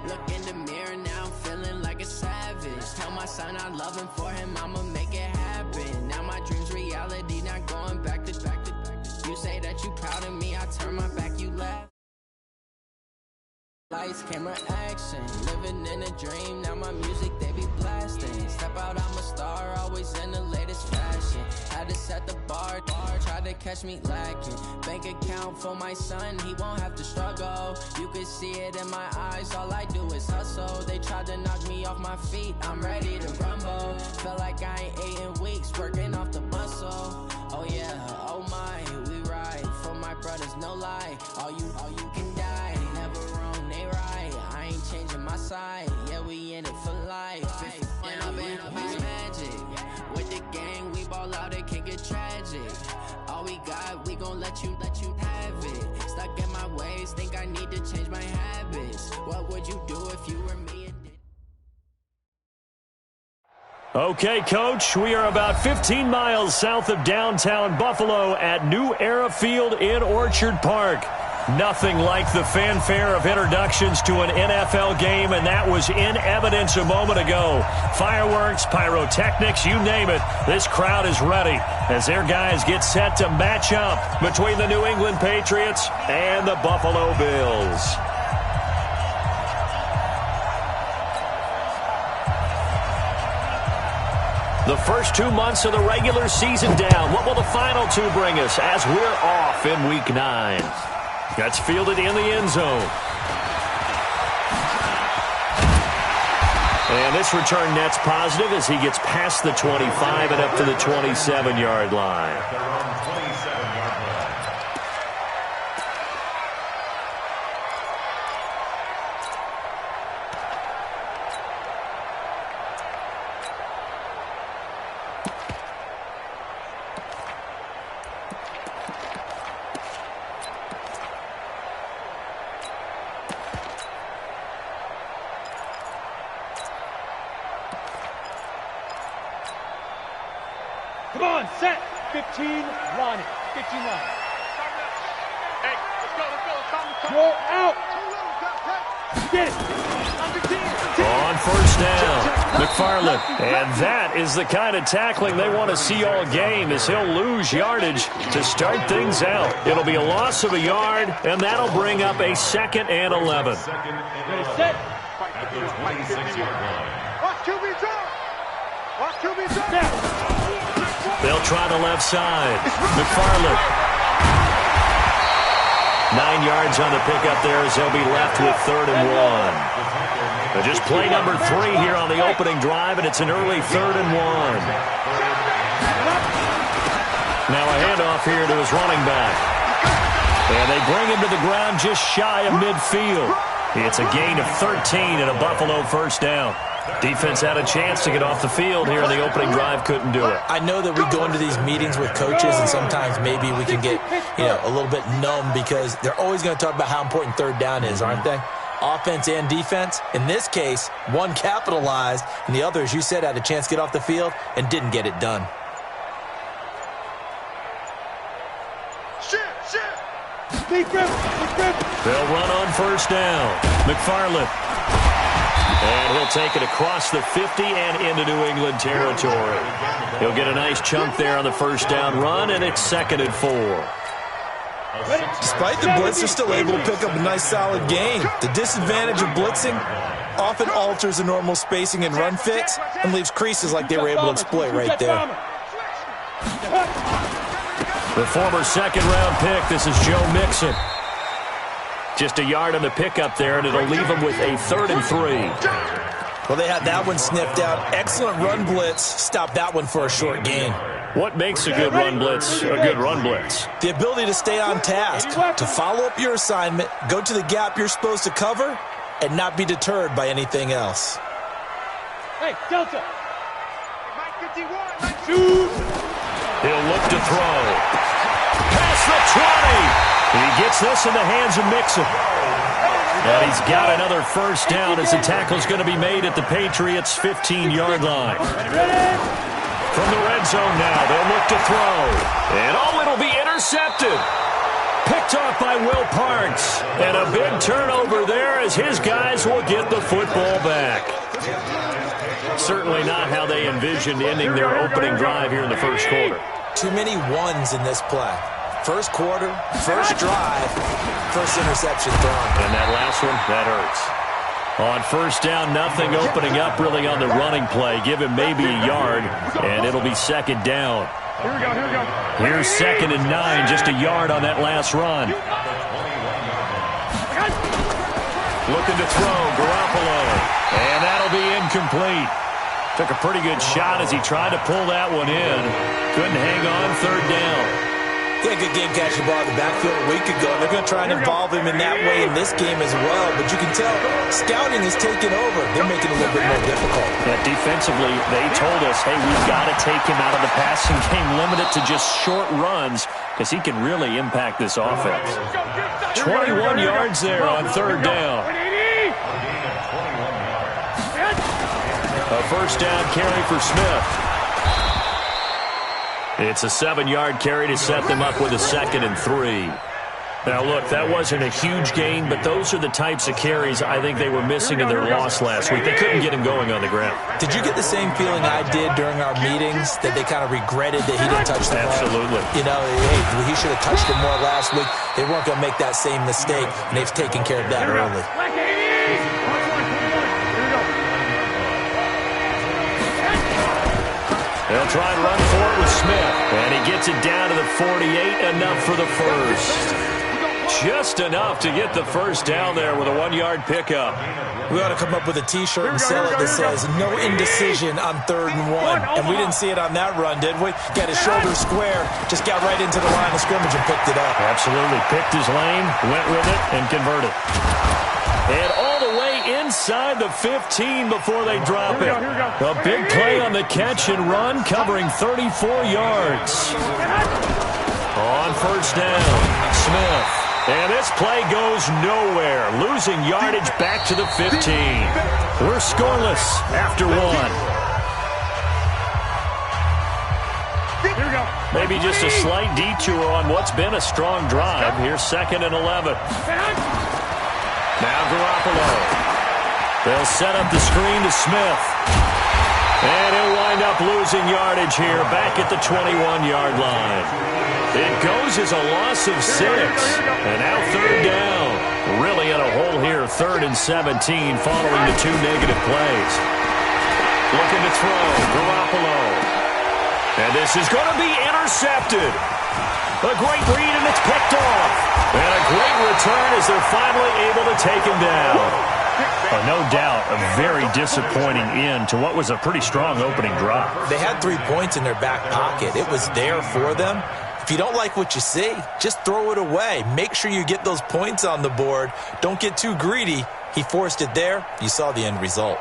Look in the mirror, now I'm feeling like a savage. Tell my son I love him, for him I'ma make it happen. Now my dream's reality, not going back to. You say that you proud of me, I turn my back, you laugh. Lights, camera, action, living in a dream. Now my music, they be blasting. Step out, I'm a star, always in the latest fashion. Had to set the bar, try to catch me lacking. Bank account for my son, he won't have to struggle. You can see it in my eyes, all I do is hustle. They tried to knock me off my feet, I'm ready to rumble. Feel like I ain't ate in weeks, working off the muscle. Oh yeah, oh my, we ride for my brothers, no lie. All you can die, never wrong, they right. I ain't changing my side, yeah, we in it for life. And I've been magic with the gang, we ball out, it can get tragic. All we got, we gon' let you have it. Stuck in my ways, think I need to change my habits. What would you do if you were me? Okay, Coach, we are about 15 miles south of downtown Buffalo at New Era Field in Orchard Park. Nothing like the fanfare of introductions to an NFL game, and that was in evidence a moment ago. Fireworks, pyrotechnics, you name it. This crowd is ready as their guys get set to match up between the New England Patriots and the Buffalo Bills. The first 2 months of the regular season down. What will the final two bring us as we're off in Week 9? That's fielded in the end zone. And this return net's positive as he gets past the 25 and up to the 27-yard line. Come on, set. 15, line it. 15 line. Hey, let's go. Go out. Get it. On first down, McFarland. And that is the kind of tackling they want to see all game, as he'll lose yardage to start things out. It'll be a loss of a yard, and that'll bring up a 2nd and 11. Set. Watch QB drop. Watch QB drop. They'll try the left side. McFarland. 9 yards on the pickup there as they'll be left with 3rd and 1. Just play number 3 here on the opening drive, and it's an early 3rd and 1. Now a handoff here to his running back. And they bring him to the ground just shy of midfield. It's a gain of 13 and a Buffalo first down. Defense had a chance to get off the field here in the opening drive, couldn't do it. I know that we go into these meetings with coaches, and sometimes maybe we can get, a little bit numb because they're always going to talk about how important 3rd down is, aren't they? Offense and defense. In this case, one capitalized, and the other, as you said, had a chance to get off the field and didn't get it done. They'll run on first down. McFarland. And he'll take it across the 50 and into New England territory. He'll get a nice chunk there on the first down run, and it's 2nd and 4. Despite the blitz, they're still able to pick up a nice, solid gain. The disadvantage of blitzing often alters the normal spacing and run fits and leaves creases like they were able to exploit right there. The former 2nd-round pick, this is Joe Mixon. Just a yard on the pickup there, and it'll leave them with a 3rd and 3. Well, they had that one sniffed out. Excellent run blitz. Stop that one for a short gain. What makes a good run blitz a good run blitz? The ability to stay on task, to follow up your assignment, go to the gap you're supposed to cover, and not be deterred by anything else. Hey, Delta. Shoot. He'll look to throw. Past the 20. He gets this in the hands of Mixon. And he's got another first down as the tackle's going to be made at the Patriots' 15-yard line. From the red zone now, they'll look to throw. And it'll be intercepted. Picked off by Will Parks. And a big turnover there as his guys will get the football back. Certainly not how they envisioned ending their opening drive here in the first quarter. Too many ones in this play. First quarter, first drive, first interception thrown. And that last one, that hurts. On first down, nothing opening up really on the running play. Give him maybe a yard, and it'll be second down. Here we go, here we go. Here's 2nd and 9, just a yard on that last run. Looking to throw, Garoppolo. And that'll be incomplete. Took a pretty good shot as he tried to pull that one in. Couldn't hang on, 3rd down. He had a good game catching the ball in the backfield a week ago. They're going to try and involve him in that way in this game as well. But you can tell scouting is taking over. They're making it a little bit more difficult. Yeah, defensively, they told us, hey, we've got to take him out of the passing game, limit it to just short runs, because he can really impact this offense. 21 yards there on 3rd down. A first down carry for Smith. It's a 7-yard carry to set them up with a 2nd and 3. Now, look, that wasn't a huge gain, but those are the types of carries I think they were missing in their loss last week. They couldn't get him going on the ground. Did you get the same feeling I did during our meetings, that they kind of regretted that he didn't touch the ball? Absolutely. You know, hey, he should have touched it more last week. They weren't going to make that same mistake, and they've taken care of that early. They'll try and run for it with Smith. And he gets it down to the 48, enough for the first. Just enough to get the first down there with a 1-yard pickup. We ought to come up with a T-shirt and sell it that says, no indecision on 3rd and 1. And we didn't see it on that run, did we? Got his shoulder square, just got right into the line of scrimmage and picked it up. Absolutely. Picked his lane, went with it, and converted. And all the way inside the 15 before they drop it. A big play on the catch and run, covering 34 yards. On first down, Smith. And this play goes nowhere, losing yardage back to the 15. We're scoreless after 1. Maybe just a slight detour on what's been a strong drive. Here's 2nd and 11. Now Garoppolo. They'll set up the screen to Smith. And he'll wind up losing yardage here back at the 21-yard line. It goes as a loss of 6. And now 3rd down. Really in a hole here, 3rd and 17 following the 2 negative plays. Looking to throw, Garoppolo. And this is going to be intercepted. A great read, and it's picked off. And a great return as they're finally able to take him down. No doubt, a very disappointing end to what was a pretty strong opening drive. They had 3 points in their back pocket. It was there for them. If you don't like what you see, just throw it away. Make sure you get those points on the board. Don't get too greedy. He forced it there. You saw the end result.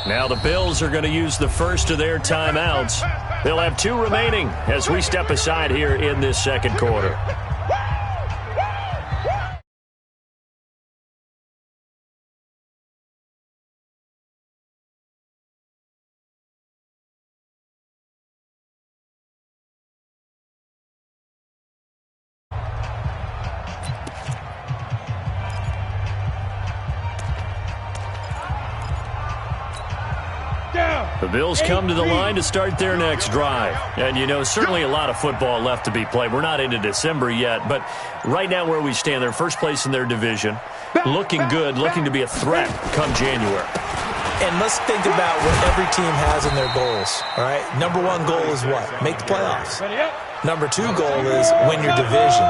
Now the Bills are going to use the first of their timeouts. They'll have 2 remaining as we step aside here in this 2nd quarter. The Bills come to the line to start their next drive. And, you know, certainly a lot of football left to be played. We're not into December yet, but right now where we stand, they're first place in their division, looking good, looking to be a threat come January. And let's think about what every team has in their goals, all right? Number 1 goal is what? Make the playoffs. Number 2 goal is win your division.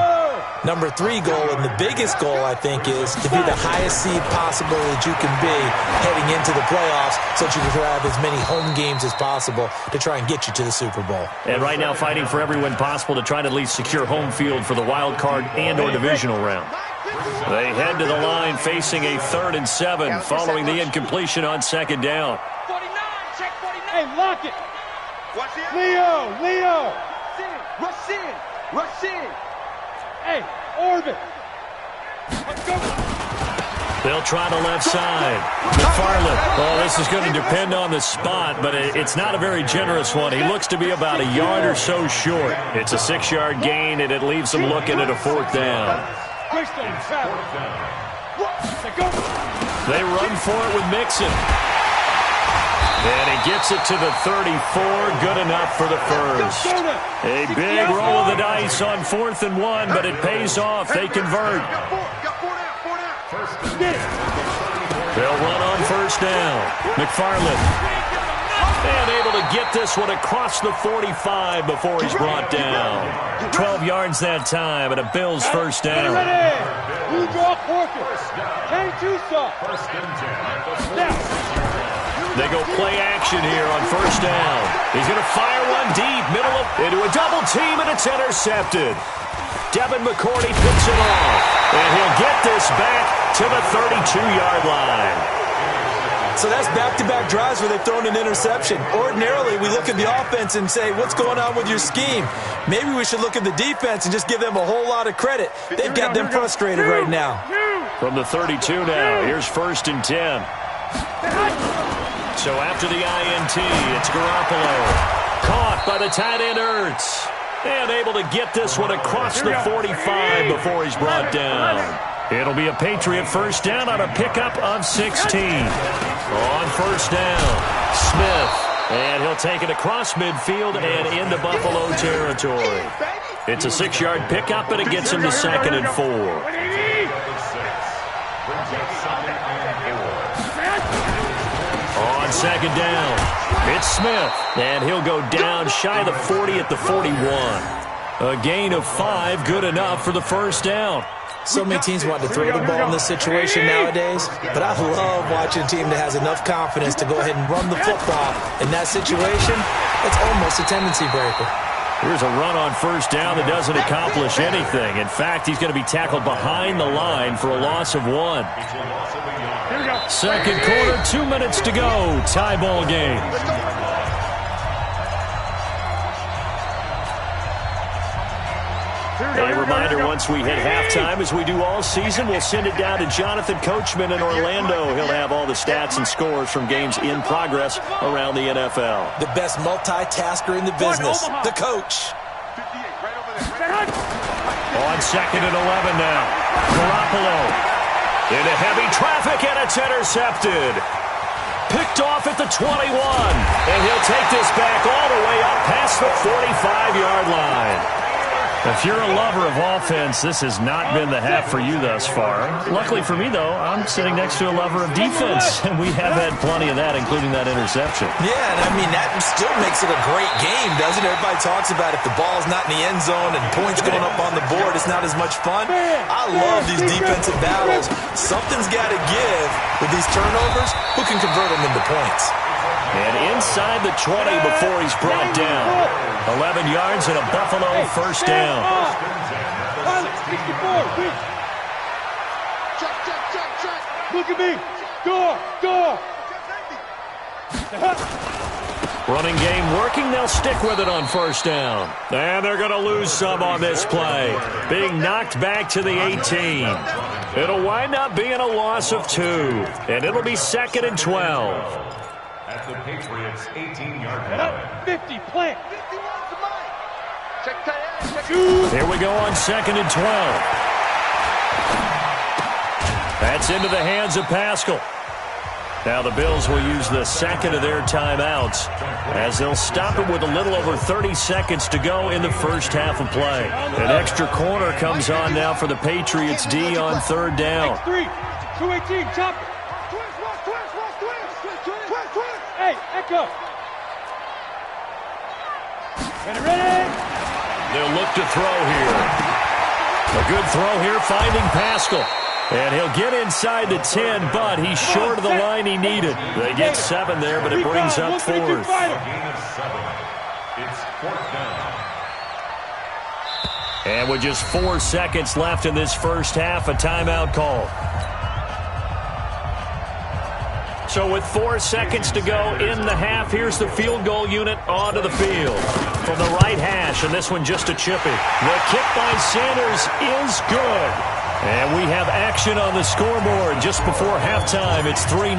Number 3 goal, and the biggest goal, I think, is to be the highest seed possible that you can be heading into the playoffs so that you can have as many home games as possible to try and get you to the Super Bowl. And right now fighting for every win possible to try to at least secure home field for the wild card and or divisional round. They head to the line facing a 3rd and 7 following the incompletion on 2nd down. 49, check 49. Hey, lock it. Leo. Rush in. Hey, Orbit. They'll try the left side. McFarland. Well, this is going to depend on the spot, but it's not a very generous one. He looks to be about a yard or so short. It's a 6-yard gain, and it leaves him looking at a 4th down. They run for it with Mixon. And he gets it to the 34. Good enough for the first. A big roll of the dice on 4th and 1, but it pays off. They convert. They'll run on 1st down. McFarland. And able to get this one across the 45 before he's brought down. 12 yards that time, and a Bills 1st down. They go play action here on 1st down. He's going to fire one deep, into a double team, and it's intercepted. Devin McCourty picks it off, and he'll get this back to the 32-yard line. So that's back-to-back drives where they've thrown an interception. Ordinarily, we look at the offense and say, what's going on with your scheme? Maybe we should look at the defense and just give them a whole lot of credit. They've got them frustrated right now. From the 32 now, here's 1st and 10. So after the INT, it's Garoppolo. Caught by the tight end Ertz. And able to get this one across the 45 before he's brought down. It'll be a Patriot 1st down on a pickup of 16. On 1st down, Smith. And he'll take it across midfield and into Buffalo territory. It's a 6-yard pickup, and it gets him to 2nd and 4. On 2nd down, it's Smith. And he'll go down shy of the 40 at the 41. A gain of 5, good enough for the 1st down. So many teams want to throw the ball in this situation nowadays, but I love watching a team that has enough confidence to go ahead and run the football. In that situation, it's almost a tendency breaker. Here's a run on 1st down that doesn't accomplish anything. In fact, he's going to be tackled behind the line for a loss of 1. Second quarter, 2 minutes to go. Tie ball game. A reminder, once we hit halftime, as we do all season, we'll send it down to Jonathan Coachman in Orlando. He'll have all the stats and scores from games in progress around the NFL. The best multitasker in the business, the coach. On 2nd and 11 now. Garoppolo into heavy traffic, and it's intercepted. Picked off at the 21. And he'll take this back all the way up past the 45-yard line. If you're a lover of offense, this has not been the half for you thus far. Luckily for me, though, I'm sitting next to a lover of defense, and we have had plenty of that, including that interception. Yeah, and I mean, that still makes it a great game, doesn't it? Everybody talks about if the ball's not in the end zone and points going up on the board, it's not as much fun. I love these defensive battles. Something's got to give with these turnovers. Who can convert them into points? And inside the 20 before he's brought down. 11 yards and a Buffalo 1st down. Look at me. Door. Running game working. They'll stick with it on 1st down. And they're going to lose some on this play. Being knocked back to the 18. It'll wind up being a loss of 2. And it'll be 2nd and 12. At the Patriots' 18-yard line. 50, plant. Here we go on 2nd and 12. That's into the hands of Pascal. Now the Bills will use the 2nd of their timeouts as they'll stop it with a little over 30 seconds to go in the first half of play. An extra corner comes on now for the Patriots D on 3rd down. 218, chop it. Hey, echo. Ready? They'll look to throw here. A good throw here, finding Pascal. And he'll get inside the 10, but he's short of the line he needed. They get 7 there, but it brings up 4th. Gain of 7. It's 4th down. And with just 4 seconds left in this first half, a timeout call. So with 4 seconds to go in the half, here's the field goal unit onto the field. From the right hash, and this one just a chippy. The kick by Sanders is good. And we have action on the scoreboard just before halftime. It's 3-0.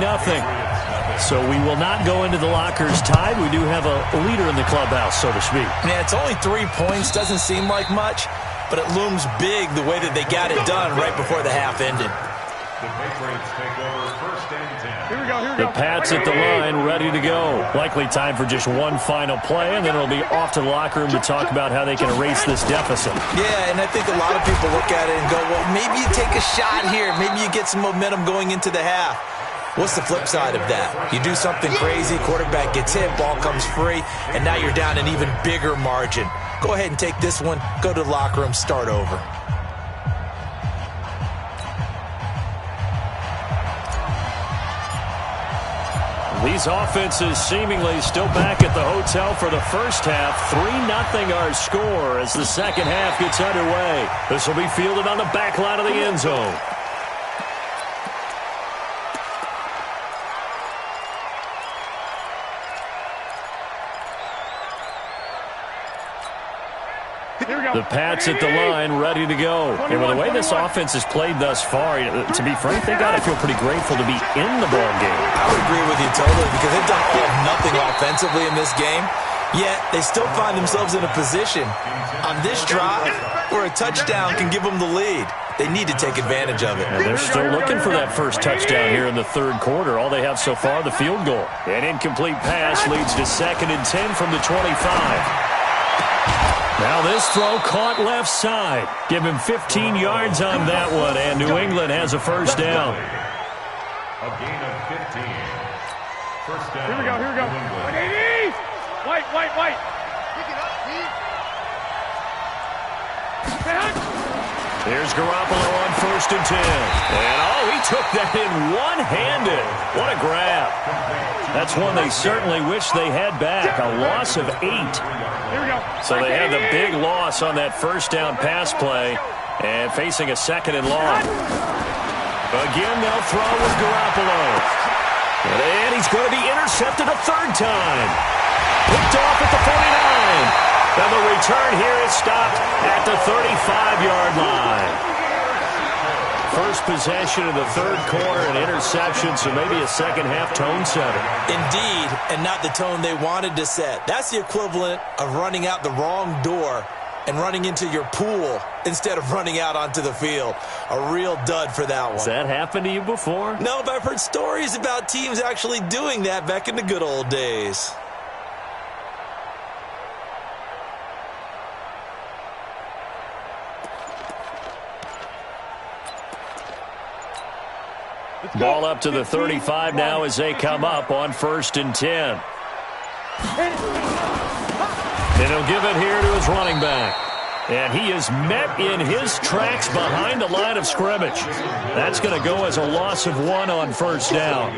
So we will not go into the lockers tied. We do have a leader in the clubhouse, so to speak. Yeah, it's only 3 points. Doesn't seem like much, but it looms big the way that they got it done right before the half ended. The Patriots take over 1st and 10. Here we go, here we The go. Pats at the line, ready to go. Likely time for just one final play, and then it'll be off to the locker room to talk about how they can erase this deficit. Yeah, and I think a lot of people look at it and go, well, maybe you take a shot here. Maybe you get some momentum going into the half. What's the flip side of that? You do something crazy, quarterback gets hit, ball comes free, and now you're down an even bigger margin. Go ahead and take this one, go to the locker room, start over. These offenses seemingly still back at the hotel for the first half. 3-0 our score as the second half gets underway. This will be fielded on the back line of the end zone. The Pats at the line, ready to go. And with the way this offense has played thus far, to be frank, they got to feel pretty grateful to be in the ball game. I would agree with you totally because they've done all of nothing offensively in this game, yet they still find themselves in a position on this drive where a touchdown can give them the lead. They need to take advantage of it. And they're still looking for that first touchdown here in the third quarter. All they have so far, the field goal. An incomplete pass leads to 2nd and 10 from the 25. Now this throw caught left side. Give him 15 yards on that one, and New England has a first down. A gain of 15. First down. Here we go, here we go. 180! White. Pick it up, Here's Garoppolo on 1st and 10. And, he took that in one-handed. What a grab. That's one they certainly wish they had back. A loss of 8. Here we go. So they had the big loss on that first down pass play and facing a 2nd and long. Again, they'll throw with Garoppolo. And he's going to be intercepted a 3rd time. Picked off at the 49. And the return here is stopped at the 35-yard line. First possession of the third quarter, an interception, so maybe a second-half tone setter. Indeed, and not the tone they wanted to set. That's the equivalent of running out the wrong door and running into your pool instead of running out onto the field. A real dud for that one. Has that happened to you before? No, but I've heard stories about teams actually doing that back in the good old days. Ball up to the 35 now as they come up on 1st and 10. And he'll give it here to his running back. And he is met in his tracks behind the line of scrimmage. That's going to go as a loss of 1 on 1st down.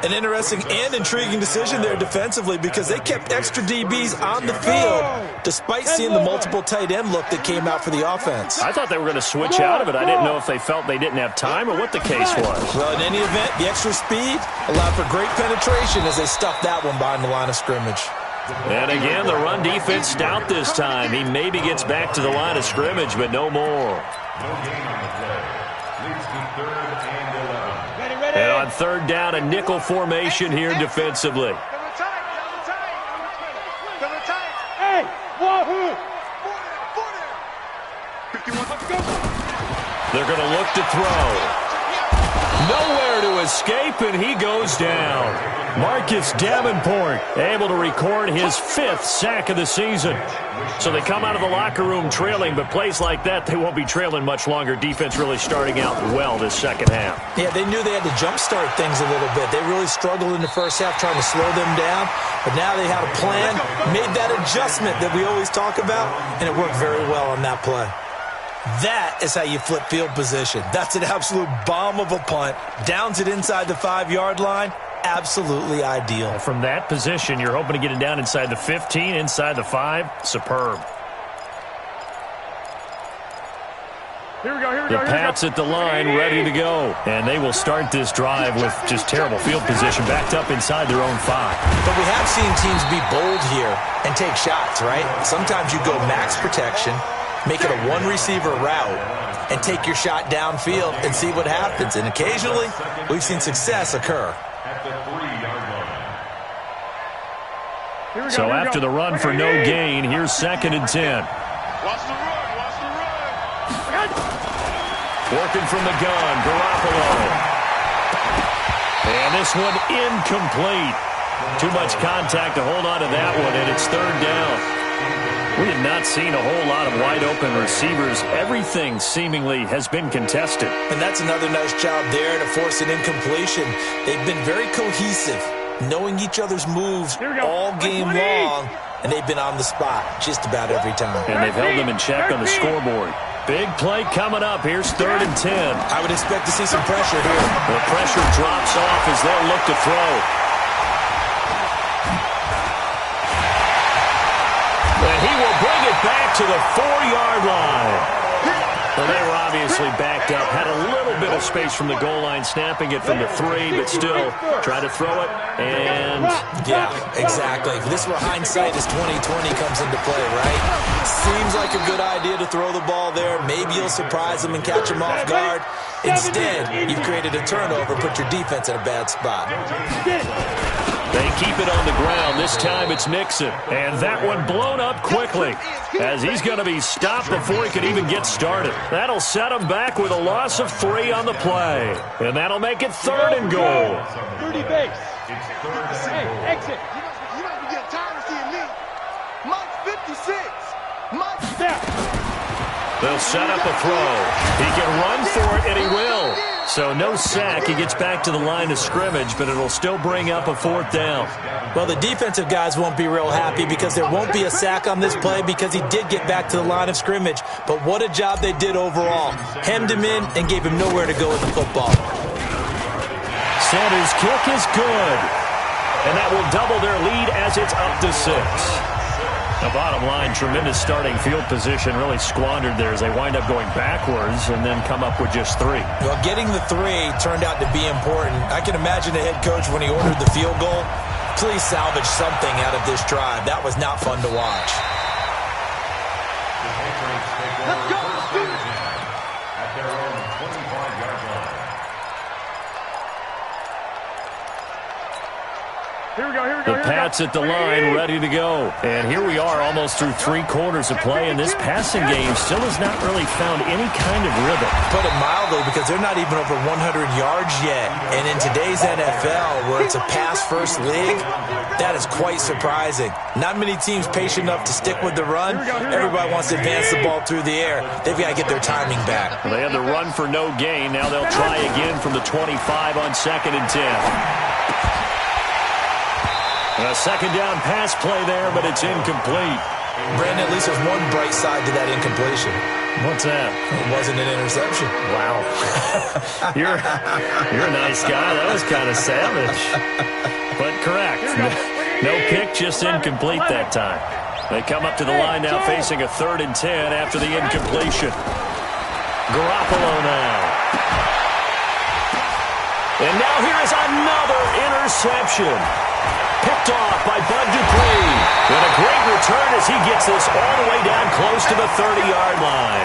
An interesting and intriguing decision there defensively because they kept extra DBs on the field despite seeing the multiple tight end look that came out for the offense. I thought they were going to switch out of it. I didn't know if they felt they didn't have time or what the case was. Well, in any event, the extra speed allowed for great penetration as they stuffed that one behind the line of scrimmage. And again, the run defense stout this time. He maybe gets back to the line of scrimmage, but no more. No gain on the play. Leads to 3rd and 11. Ready. And on 3rd down, a nickel formation here defensively. Hey, wahoo! 51, let's go. They're going to look to throw. Nowhere to escape, and he goes down. Marcus Davenport able to record his 5th sack of the season. So they come out of the locker room trailing, but plays like that, they won't be trailing much longer. Defense really starting out well this second half. Yeah, they knew they had to jumpstart things a little bit. They really struggled in the first half trying to slow them down, but now they had a plan, made that adjustment that we always talk about, and it worked very well on that play. That is how you flip field position. That's an absolute bomb of a punt. Downs it inside the 5-yard line. Absolutely ideal. From that position, you're hoping to get it down inside the 15, inside the 5. Superb. The Pats at the line, ready to go. And they will start this drive with just terrible field position, backed up inside their own 5. But we have seen teams be bold here and take shots, right? Sometimes you go max protection, make it a one-receiver route, and take your shot downfield and see what happens. And occasionally, we've seen success occur. So after the run for no gain, here's 2nd and 10. Working from the gun, Garoppolo. And this one incomplete. Too much contact to hold on to that one, and it's 3rd down. We have not seen a whole lot of wide-open receivers. Everything seemingly has been contested. And that's another nice job there to force an incompletion. They've been very cohesive, knowing each other's moves all game long, and they've been on the spot just about every time. And they've held them in check on the scoreboard. Big play coming up. Here's 3rd and 10. I would expect to see some pressure here. The pressure drops off as they'll look to throw. And he will bring it back to the 4-yard line. Well, they were obviously backed up. Had a little bit of space from the goal line, snapping it from the 3, but still try to throw it. And yeah, exactly. If this were hindsight as 2020 comes into play, right? Seems like a good idea to throw the ball there. Maybe you'll surprise them and catch them off guard. Instead, you've created a turnover, put your defense in a bad spot. They keep it on the ground. This time it's Nixon. And that one blown up quickly as he's going to be stopped before he could even get started. That'll set him back with a loss of 3 on the play. And that'll make it 3rd and goal. 30 base. Hey, exit. You don't get tired of seeing me. Mike's 56. Mike's there. They'll set up a throw. He can run for it, and he will. So no sack. He gets back to the line of scrimmage, but it'll still bring up a 4th down. Well, the defensive guys won't be real happy because there won't be a sack on this play because he did get back to the line of scrimmage. But what a job they did overall. Hemmed him in and gave him nowhere to go with the football. Sanders' kick is good. And that will double their lead as it's up to 6. The bottom line, tremendous starting field position, really squandered there as they wind up going backwards and then come up with just 3. Well, getting the 3 turned out to be important. I can imagine the head coach when he ordered the field goal. Please salvage something out of this drive. That was not fun to watch. Let's go. At their own 25-yard line. Here we go. The Pats at the line, ready to go. And here we are almost through 3 quarters of play, and this passing game still has not really found any kind of rhythm. Put it mildly, because they're not even over 100 yards yet. And in today's NFL, where it's a pass-first league, that is quite surprising. Not many teams patient enough to stick with the run. Everybody wants to advance the ball through the air. They've got to get their timing back. Well, they had the run for no gain. Now they'll try again from the 25 on 2nd and 10. A 2nd down pass play there, but it's incomplete. Brandon, at least there's one bright side to that incompletion. What's that? It wasn't an interception. Wow. You're a nice guy. That was kind of savage. But correct. No pick, just incomplete that time. They come up to the line now facing a 3rd and 10 after the incompletion. Garoppolo now. And now here is another interception. Picked off by Bud Dupree. And a great return as he gets this all the way down close to the 30-yard line.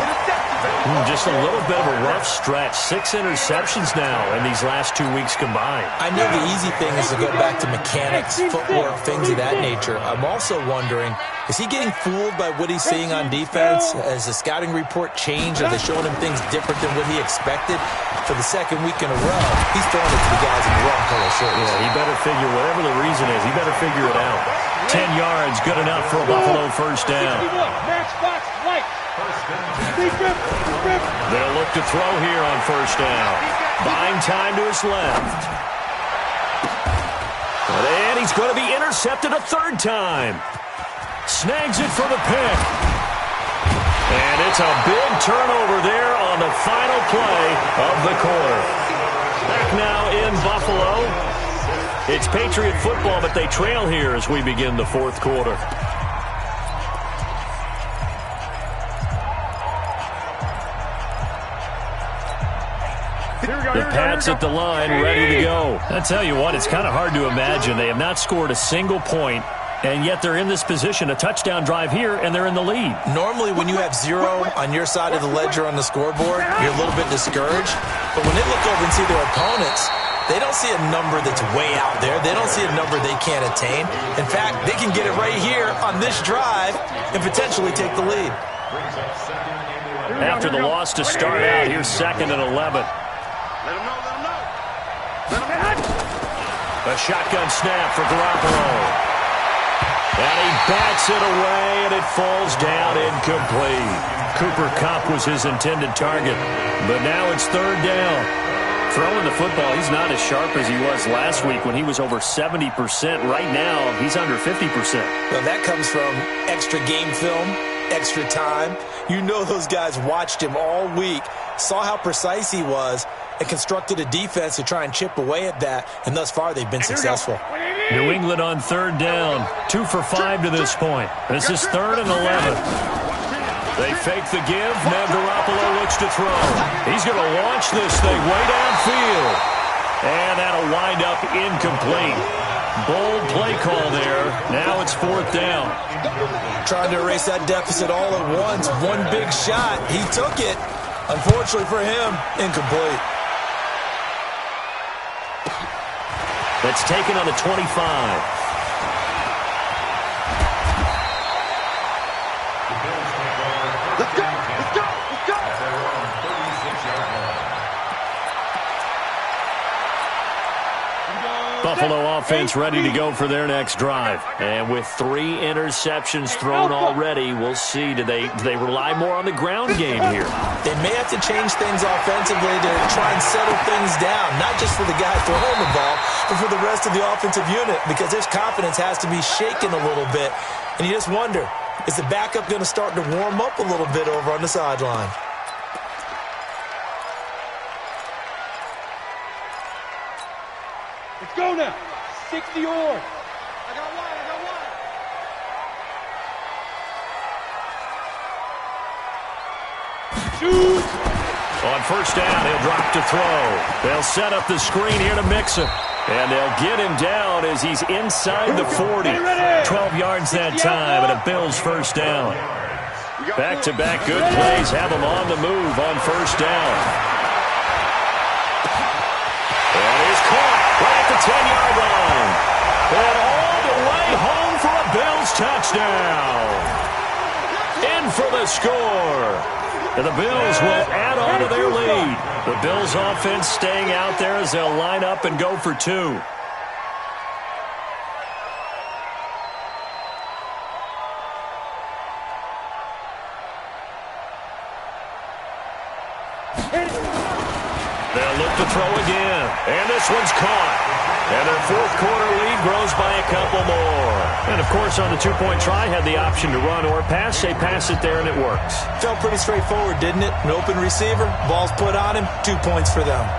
Just a little bit of a rough stretch. 6 interceptions now in these last 2 weeks combined. I know the easy thing is to go back to mechanics, footwork, things of that nature. I'm also wondering, is he getting fooled by what he's seeing on defense? Has the scouting report changed? Are they showing him things different than what he expected? For the 2nd week in a row, he's throwing it to the guys in the wrong color shirts. Yeah, he better figure, whatever the reason is, he better figure it out. 10 yards, good enough for a Buffalo 1st down. They'll look to throw here on 1st down. Buying time to his left. And he's going to be intercepted a 3rd time. Snags it for the pick. And it's a big turnover there on the final play of the quarter. Back now in Buffalo. It's Patriot football, but they trail here as we begin the 4th quarter. The Pats at the line, ready to go. I tell you what, it's kind of hard to imagine. They have not scored a single point, and yet they're in this position, a touchdown drive here, and they're in the lead. Normally, when you have 0 on your side of the ledger on the scoreboard, you're a little bit discouraged. But when they look over and see their opponents, they don't see a number that's way out there. They don't see a number they can't attain. In fact, they can get it right here on this drive and potentially take the lead. After the loss to start out, here's 2nd and 11. Let him know. A shotgun snap for Garoppolo. And he bats it away, and it falls down incomplete. Cooper Kupp was his intended target, but now it's 3rd down. Throwing the football, he's not as sharp as he was last week when he was over 70%. Right now, he's under 50%. Well, that comes from extra game film, extra time. You know those guys watched him all week, saw how precise he was, and constructed a defense to try and chip away at that, and thus far they've been successful. New England on 3rd down, 2 for 5 to this point. This is 3rd and 11. They fake the give. Now Garoppolo looks to throw. He's going to launch this thing way downfield. And that'll wind up incomplete. Bold play call there. Now it's 4th down. Trying to erase that deficit all at once. One big shot. He took it. Unfortunately for him, incomplete. That's taken on the 25. Buffalo offense ready to go for their next drive. And with 3 interceptions thrown already, we'll see. Do they rely more on the ground game here? They may have to change things offensively to try and settle things down, not just for the guy throwing the ball, but for the rest of the offensive unit, because their confidence has to be shaken a little bit. And you just wonder, is the backup going to start to warm up a little bit over on the sideline? Let's go now. 60 yards. I got one. Shoot. On 1st down, he'll drop to throw. They'll set up the screen here to mix him. And they'll get him down as he's inside the 40. 12 yards that time, and a Bills 1st down. Back-to-back good plays have him on the move on 1st down. And he's caught right at the 10-yard line. And all the way home for a Bills touchdown. In for the score. And the Bills will add on to their lead. The Bills offense staying out there as they'll line up and go for 2. They'll look to throw again. And this one's caught. And their 4th quarter lead grows by a couple more. And, of course, on the 2-point try, had the option to run or pass. They pass it there, and it works. Felt pretty straightforward, didn't it? An open receiver, ball's put on him, 2 points for them.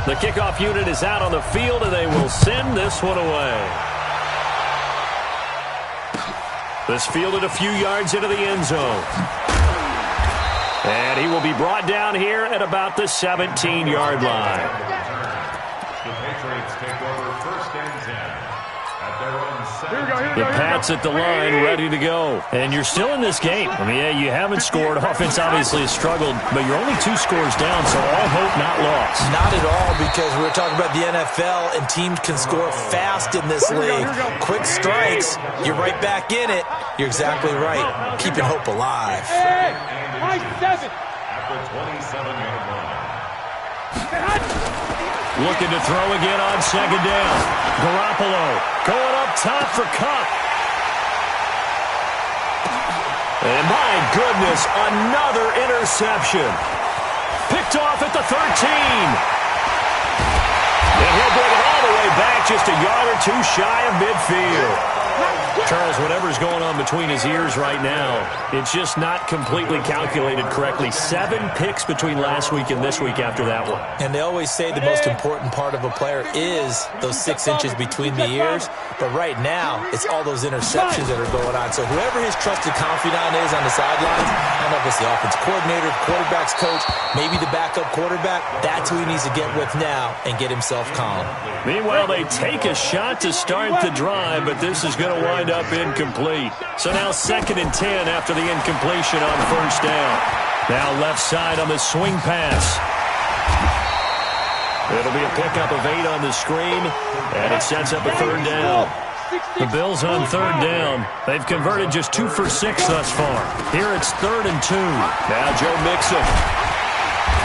The kickoff unit is out on the field, and they will send this one away. This fielded a few yards into the end zone. And he will be brought down here at about the 17-yard line. The Patriots take over 1st and 10 at their own 17. The Pats at the line, ready to go. And you're still in this game. I mean, yeah, you haven't scored. Offense obviously has struggled, but you're only 2 scores down, so all hope not lost. Not at all, because we were talking about the NFL, and teams can score fast in this league. Quick strikes, you're right back in it. You're exactly right. Keeping hope alive. Hey, 7. At the 27-yard line. Looking to throw again on 2nd down. Garoppolo going up top for Kupp. And my goodness, another interception. Picked off at the 13. And he'll bring it all the way back, just a yard or 2 shy of midfield. Charles, whatever's going on between his ears right now, it's just not completely calculated correctly. 7 picks between last week and this week after that one. And they always say the most important part of a player is those 6 inches between the ears. But right now, it's all those interceptions that are going on. So whoever his trusted confidant is on the sidelines, I don't know if it's the offense coordinator, quarterback's coach, maybe the backup quarterback, that's who he needs to get with now and get himself calm. Meanwhile, they take a shot to start the drive, but this is going to wind up incomplete. So now 2nd and 10 after the incompletion on 1st down. Now left side on the swing pass. It'll be a pickup of 8 on the screen, and it sets up a 3rd down. The Bills on 3rd down. They've converted just 2 for 6 thus far. Here it's 3rd and 2. Now Joe Mixon.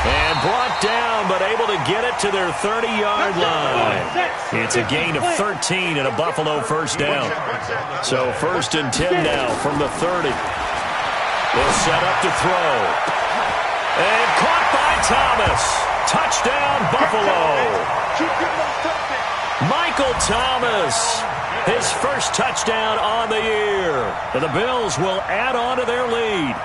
And brought down, but able to get it to their 30-yard line. It's a gain of 13 and a Buffalo 1st down. So 1st and 10 now from the 30. They'll set up to throw. And caught by Thomas. Touchdown, Buffalo. Michael Thomas, his first touchdown on the year. And the Bills will add on to their lead.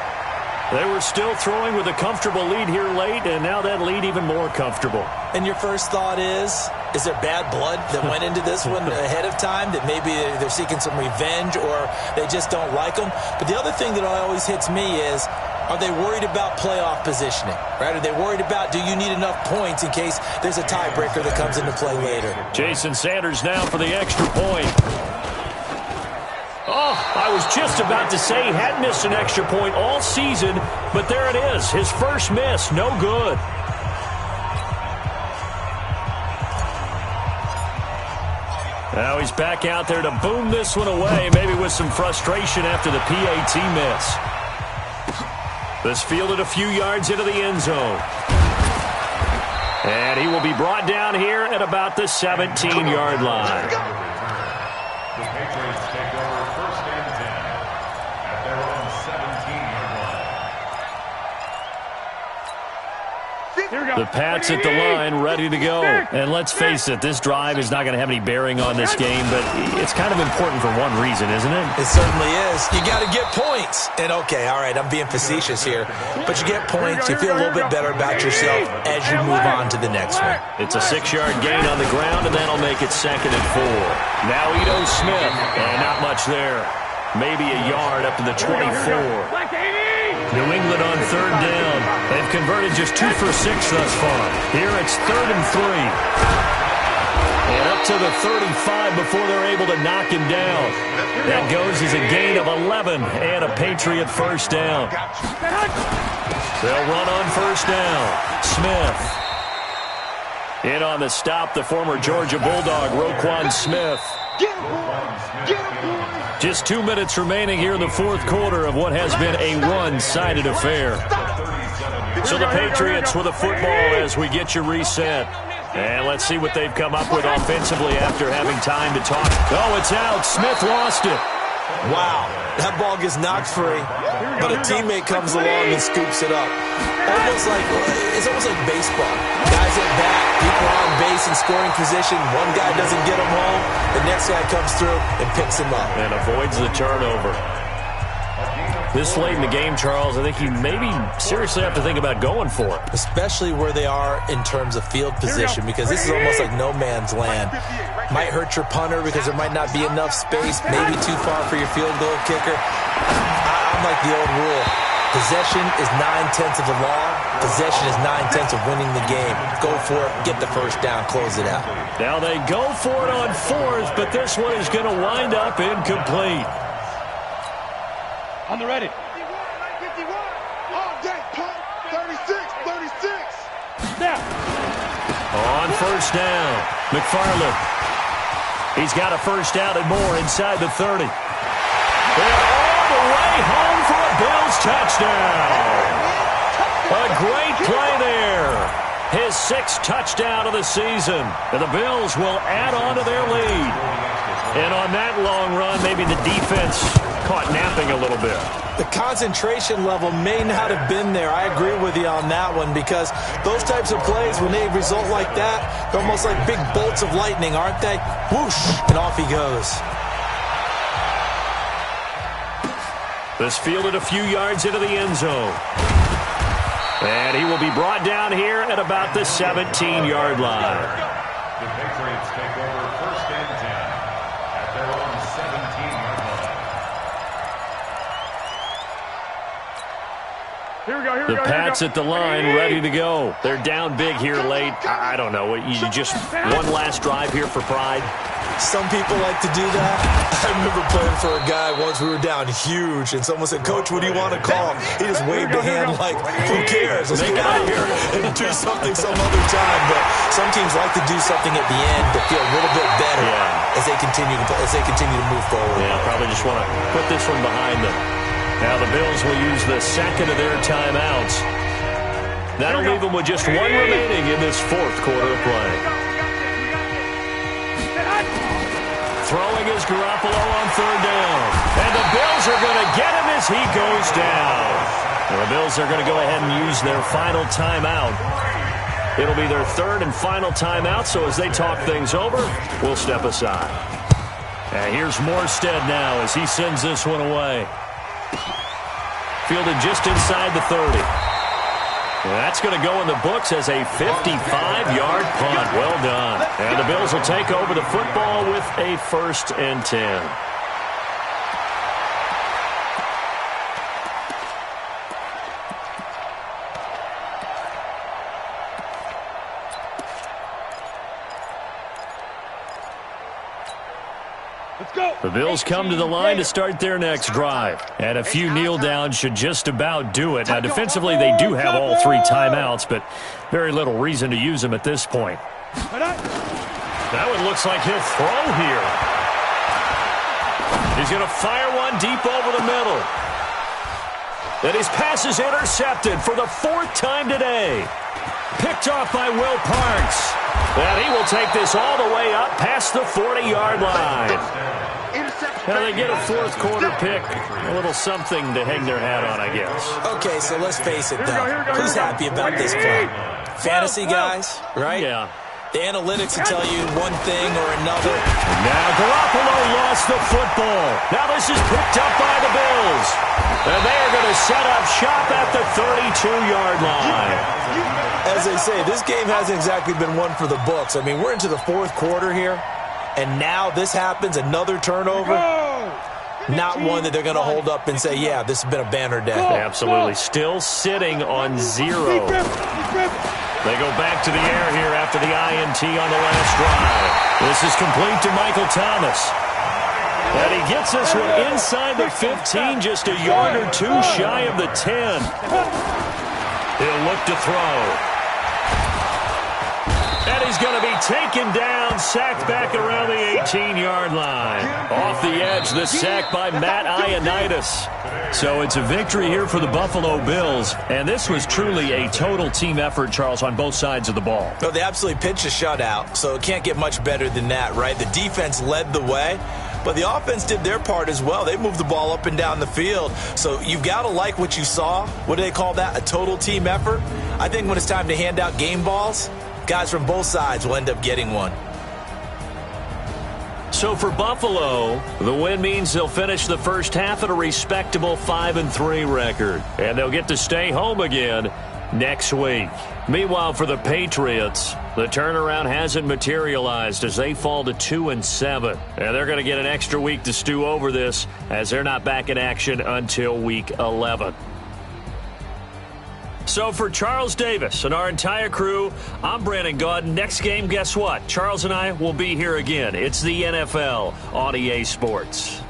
They were still throwing with a comfortable lead here late, and now that lead even more comfortable. And your first thought is there bad blood that went into this one ahead of time, that maybe they're seeking some revenge or they just don't like them? But the other thing that always hits me is, are they worried about playoff positioning? Right? Are they worried about, do you need enough points in case there's a tiebreaker that comes into play later? Jason Sanders now for the extra point. Oh, I was just about to say he hadn't missed an extra point all season, but there it is. His first miss, no good. Now he's back out there to boom this one away, maybe with some frustration after the PAT miss. This fielded a few yards into the end zone. And he will be brought down here at about the 17-yard line. The Patriots take over 1st and 10 at their own 17-yard line. The Pats at the line, ready to go. And let's face it, this drive is not going to have any bearing on this game, but it's kind of important for one reason, isn't it? It certainly is. You got to get points. And okay, all right, I'm being facetious here, but you get points, you feel a little bit better about yourself as you move on to the next one. It's a 6-yard gain on the ground, and that'll make it 2nd and 4. Now Ito Smith, and not much there. Maybe a yard up to the 24. New England on 3rd down. They've converted just 2 for 6 thus far. Here it's 3rd and 3. And up to the 35 before they're able to knock him down. That goes as a gain of 11 and a Patriot 1st down. They'll run on 1st down. Smith. In on the stop, the former Georgia Bulldog, Roquan Smith. Just 2 minutes remaining here in the 4th quarter of what has been a one-sided affair. So the Patriots with a football as we get you reset. And let's see what they've come up with offensively after having time to talk. Oh, it's out. Smith lost it. Wow, that ball gets knocked free, but a teammate comes along and scoops it up. It's almost like baseball. Guys at bat, people are on base in scoring position. One guy doesn't get him home, the next guy comes through and picks him up. And avoids the turnover. This late in the game, Charles, I think you maybe seriously have to think about going for it. Especially where they are in terms of field position, because this is almost like no man's land. Might hurt your punter because there might not be enough space, maybe too far for your field goal kicker. I'm like the old rule. Possession is 9/10 of the law. Possession is 9/10 of winning the game. Go for it, get the 1st down, close it out. Now they go for it on 4th, but this one is going to wind up incomplete. On the ready. 51. All day, punt. 36. Snap. On 1st down, McFarland. He's got a 1st down and more inside the 30. And all the way home for a Bills touchdown. A great play there. His 6th touchdown of the season. And the Bills will add on to their lead. And on that long run, maybe the defense caught napping a little bit. The concentration level may not have been there. I agree with you on that one, because those types of plays, when they result like that, they're almost like big bolts of lightning, aren't they? Whoosh, and off he goes. This fielded a few yards into the end zone. And he will be brought down here at about the 17-yard line. The Patriots take over first and 10 at their own 17-yard line. Here we go, The Pats at the line, ready to go. They're down big here late. I don't know. You just one last drive here for pride. Some people like to do that. I remember playing for a guy once. We were down huge, and someone said, "Coach, what do you want to call?" He just waved a hand like, "Who cares? Let's get out of here and do something some other time." But some teams like to do something at the end to feel a little bit better as they continue to move forward. Yeah, probably just want to put this one behind them. Now the Bills will use the second of their timeouts. That'll leave them with just one remaining in this fourth quarter of play. Throwing is Garoppolo on third down. And the Bills are going to get him as he goes down. And the Bills are going to go ahead and use their final timeout. It'll be their third and final timeout, so as they talk things over, we'll step aside. And here's Morstead now as he sends this one away. Fielded just inside the 30. And that's going to go in the books as a 55-yard punt. Well done. And the Bills will take over the football with a 1st and 10. The Bills come to the line to start their next drive. And a few kneel downs should just about do it. Now, defensively, they do have all 3 timeouts, but very little reason to use them at this point. Now it looks like he'll throw here. He's going to fire one deep over the middle. And his pass is intercepted for the 4th time today. Picked off by Will Parks. And he will take this all the way up past the 40-yard line. Now they get a 4th quarter pick. A little something to hang their hat on, I guess. Okay, so let's face it, though. Who's happy about this play? Fantasy guys, right? Yeah. The analytics will tell you one thing or another. Now Garoppolo lost the football. Now this is picked up by the Bills. And they are going to set up shop at the 32-yard line. As they say, this game hasn't exactly been one for the books. I mean, we're into the 4th quarter here, and now this happens, another turnover. Not one that they're going to hold up and say, yeah, this has been a banner day. Absolutely. Still sitting on 0. They go back to the air here after the INT on the last drive. This is complete to Michael Thomas. And he gets this one inside the 15, just a yard or 2 shy of the 10. He'll look to throw. And he's going to be taken down, sacked back around the 18-yard line. Off the edge, the sack by Matt Ioannidis. So it's a victory here for the Buffalo Bills. And this was truly a total team effort, Charles, on both sides of the ball. No, they absolutely pitched a shutout, so it can't get much better than that, right? The defense led the way, but the offense did their part as well. They moved the ball up and down the field. So you've got to like what you saw. What do they call that? A total team effort? I think when it's time to hand out game balls, guys from both sides will end up getting one. So for Buffalo, the win means they'll finish the first half at a respectable 5-3 record. And they'll get to stay home again next week. Meanwhile, for the Patriots, the turnaround hasn't materialized as they fall to 2-7. And they're going to get an extra week to stew over this as they're not back in action until week 11. So for Charles Davis and our entire crew, I'm Brandon Gaudin. Next game, guess what? Charles and I will be here again. It's the NFL on EA Sports.